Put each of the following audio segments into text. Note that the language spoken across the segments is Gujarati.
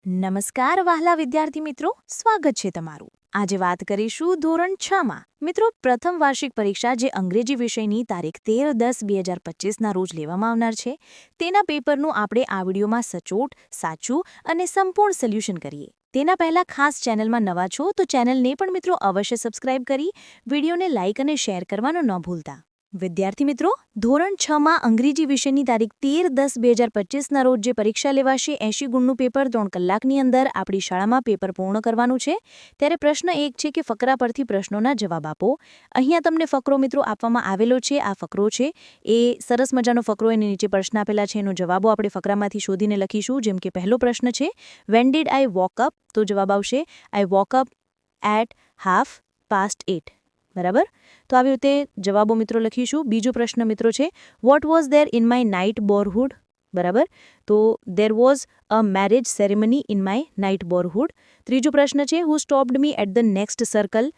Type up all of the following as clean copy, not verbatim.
નમસ્કાર વહાલા વિદ્યાર્થી મિત્રો, સ્વાગત છે તમારું. આજે વાત કરીશું ધોરણ 6 માં મિત્રો પ્રથમ વાર્ષિક પરીક્ષા જે અંગ્રેજી વિષયની તારીખ 13-10-2025 રોજ લેવામાં આવનાર છે તેના પેપરનું આપણે આ વિડીયોમાં સચોટ, સાચું અને સંપૂર્ણ સોલ્યુશન કરીએ. તેના પહેલા ખાસ ચેનલમાં નવા છો તો ચેનલને પણ મિત્રો અવશ્ય સબસ્ક્રાઇબ કરી વિડીયોને લાઇક અને શેર કરવાનું ન ભૂલતા. વિદ્યાર્થી મિત્રો, ધોરણ 6 માં અંગ્રેજી વિષયની તારીખ 13-10-2025 રોજ જે પરીક્ષા લેવાશે 80 ગુણનું પેપર 3 કલાકની અંદર આપણી શાળામાં પેપર પૂર્ણ કરવાનું છે. ત્યારે પ્રશ્ન એક છે કે ફકરા પરથી પ્રશ્નોના જવાબ આપો. અહીંયા તમને ફકરો મિત્રો આપવામાં આવેલો છે. આ ફકરો છે એ સરસ મજાનો ફકરો, એની નીચે પ્રશ્ન આપેલા છે, એનો જવાબો આપણે ફકરામાંથી શોધીને લખીશું. જેમ કે પહેલો પ્રશ્ન છે, when did I woke up? તો જવાબ આવશે આઈ વોક અપ એટ 8:30. બરાબર? તો આવી રીતે જવાબો મિત્રો લખીશું. બીજો પ્રશ્ન મિત્રો છે, what was there in my neighbourhood? બરાબર? તો there was a marriage ceremony in my neighbourhood. ત્રીજો પ્રશ્ન છે, who stopped me at the next circle?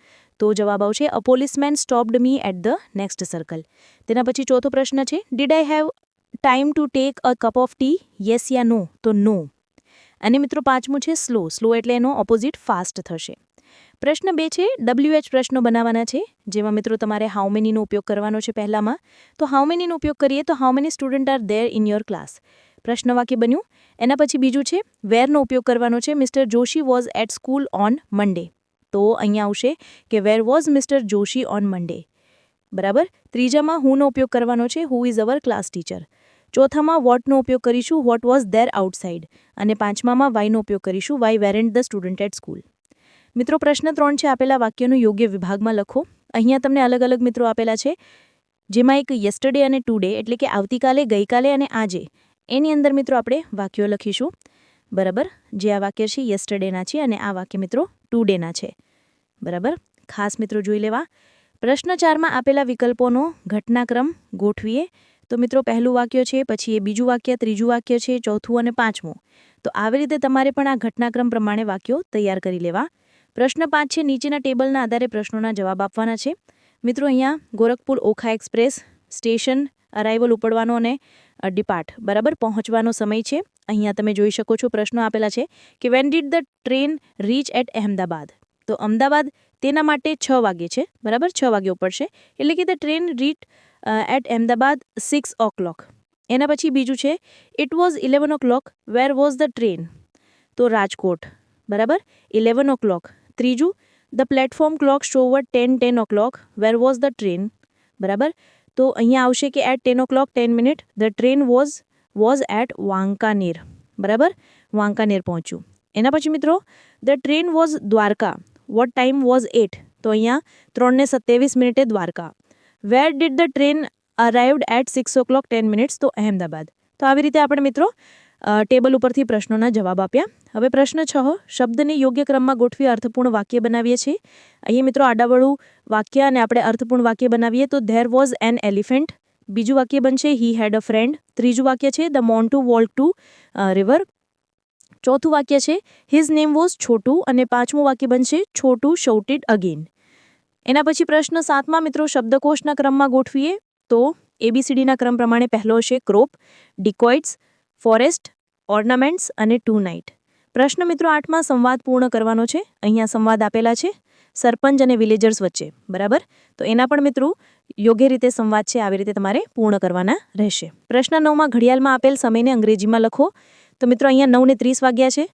તો જવાબ આવશે a policeman stopped me at the next circle. તેના પછી ચોથો પ્રશ્ન છે, did I have time to take a cup of tea? Yes યા નો? તો નો. અને મિત્રો પાંચમું છે સ્લો. સ્લો એટલે એનો ઓપોઝિટ ફાસ્ટ થશે. પ્રશ્ન 2 છે, WH પ્રશ્નો બનાવવાના છે, જેમાં મિત્રો તમારે હાઉ મેનીનો ઉપયોગ કરવાનો છે. પહેલામાં તો હાઉ મેનીનો ઉપયોગ કરીએ તો how many student are there in your class? પ્રશ્ન વાક્ય બન્યું. એના પછી બીજું છે, વેરનો ઉપયોગ કરવાનો છે. Mister Joshi was at school on Monday. તો અહીંયા આવશે કે where was mister Joshi on Monday. બરાબર? ત્રીજામાં હુનો ઉપયોગ કરવાનો છે, who is our class teacher. ચોથામાં વોટનો ઉપયોગ કરીશું, વોટ વોઝ ધેર આઉટસાઇડ. અને પાંચમામાં વાયનો ઉપયોગ કરીશું, why weren't the student at school. મિત્રો પ્રશ્ન 3 છે, આપેલા વાક્યનું યોગ્ય વિભાગમાં લખો. અહીંયા તમને અલગ અલગ મિત્રો આપેલા છે, જેમાં એક યસ્ટરડે અને ટુડે એટલે કે આવતીકાલે, ગઈકાલે અને આજે, એની અંદર મિત્રો આપણે વાક્યો લખીશું. બરાબર? જે આ વાક્ય છે યસ્ટરડેના છે અને આ વાક્ય મિત્રો ટુડેના છે. બરાબર? ખાસ મિત્રો જોઈ લેવા. પ્રશ્ન 4માં આપેલા વિકલ્પોનો ઘટનાક્રમ ગોઠવીએ. તો મિત્રો પહેલું વાક્ય છે, પછી એ બીજું વાક્ય, ત્રીજું વાક્ય છે, ચોથું અને પાંચમું. તો આવી રીતે તમારે પણ આ ઘટનાક્રમ પ્રમાણે વાક્યો તૈયાર કરી લેવા. પ્રશ્ન 5 છે, નીચેના ટેબલના આધારે પ્રશ્નોના જવાબ આપવાના છે. મિત્રો અહીંયા Gorakhpur Okha express station arrival ઉપડવાનો અને ડિપાર્ટ બરાબર પહોંચવાનો સમય છે. અહીંયા તમે જોઈ શકો છો પ્રશ્નો આપેલા છે કે when did the train reach at Ahmedabad? તો અમદાવાદ તેના માટે 6 વાગે છે. બરાબર? 6 વાગે ઉપડશે. એટલે કે the train reach at Ahmedabad 6 o'clock. એના પછી બીજું છે, it was 11 o'clock. Where was the train? તો રાજકોટ. બરાબર? 11 o'clock. ત્રીજું, the platform clock showed 10 o'clock. Where was the train? બરાબર? તો અહીંયા આવશે કે at 10 o'clock 10 minutes the train was at Wankaner. બરાબર? વાંકાનેર પહોંચ્યું. એના પછી મિત્રો, the train was Dwarka. What time was 8? તો અહીંયા 3:27 Dwarka. Where did the train arrived at 6 o'clock 10 minutes? તો અહેમદાબાદ. તો આવી રીતે આપણે મિત્રો ટેબલ ઉપરથી પ્રશ્નોના જવાબ આપ્યા. હવે પ્રશ્ન 6, શબ્દને યોગ્ય ક્રમમાં ગોઠવી અર્થપૂર્ણ વાક્ય બનાવીએ છીએ. અહીં મિત્રો આડાવળું વાક્ય અને આપણે અર્થપૂર્ણ વાક્ય બનાવીએ તો ધેર વોઝ એન એલિફન્ટ. બીજું વાક્ય બનશે હી હેડ અ ફ્રેન્ડ. ત્રીજું વાક્ય છે the Montu walk to river. ચોથું વાક્ય છે હિઝ નેમ વોઝ છોટુ. અને પાંચમું વાક્ય બનશે છોટુ શૌટેડ અગેન. એના પછી પ્રશ્ન 7માં મિત્રો શબ્દકોશના ક્રમમાં ગોઠવીએ તો ABCDના ક્રમ પ્રમાણે પહેલો હશે ક્રોપ, ડિકોઇટ્સ, ફોરેસ્ટ, ઓર્નામેન્ટ્સ અને ટુ નાઇટ. પ્રશ્ન મિત્રો 8માં સંવાદ પૂર્ણ કરવાનો છે. અહીંયા સંવાદ આપેલા છે સરપંચ અને વિલેજર્સ વચ્ચે. બરાબર? તો એના પણ મિત્રો યોગ્ય રીતે સંવાદ છે, આવી રીતે તમારે પૂર્ણ કરવાના રહેશે. પ્રશ્ન 9માં ઘડિયાળમાં આપેલ સમયને અંગ્રેજીમાં લખો. તો મિત્રો અહીંયા 9:30 વાગ્યા છે,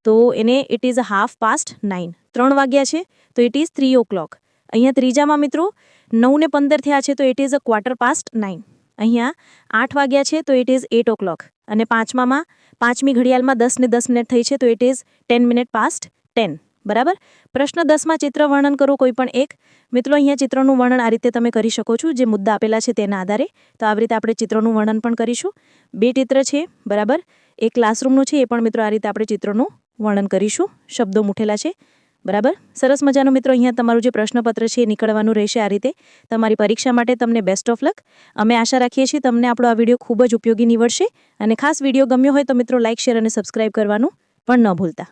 તો એને ઇટ ઇઝ 9:30. 3 વાગ્યા છે તો ઇટ ઇઝ 3 o'clock. અહીંયા ત્રીજામાં મિત્રો 9:15 થયા છે તો ઇટ ઇઝ 9:15. અહીંયા 8 વાગ્યા છે તો ઇટ ઇઝ 8 o'clock. અને પાંચમી ઘડિયાળમાં 10:10 થઈ છે તો ઇટ ઇઝ 10:10. બરાબર? પ્રશ્ન 10માં ચિત્ર વર્ણન કરો કોઈ પણ એક. મિત્રો અહીંયા ચિત્રનું વર્ણન આ રીતે તમે કરી શકો છો, જે મુદ્દા આપેલા છે તેના આધારે. તો આવી રીતે આપણે ચિત્રનું વર્ણન પણ કરીશું. 2 ચિત્ર છે. બરાબર? એક ક્લાસરૂમનું છે, એ પણ મિત્રો આ રીતે આપણે ચિત્રનું વર્ણન કરીશું. શબ્દો મૂઠેલા છે. બરાબર? સરસ મજાનો મિત્રો અહીંયા તમારું જે પ્રશ્નપત્ર છે એ નીકળવાનું રહેશે આ રીતે. તમારી પરીક્ષા માટે તમને બેસ્ટ ઓફ લક. અમે આશા રાખીએ છીએ તમને આપણો આ વિડીયો ખૂબ જ ઉપયોગી નીવડશે. અને ખાસ વિડીયો ગમ્યો હોય તો મિત્રો લાઇક, શેર અને સબસ્ક્રાઇબ કરવાનું પણ ન ભૂલતા.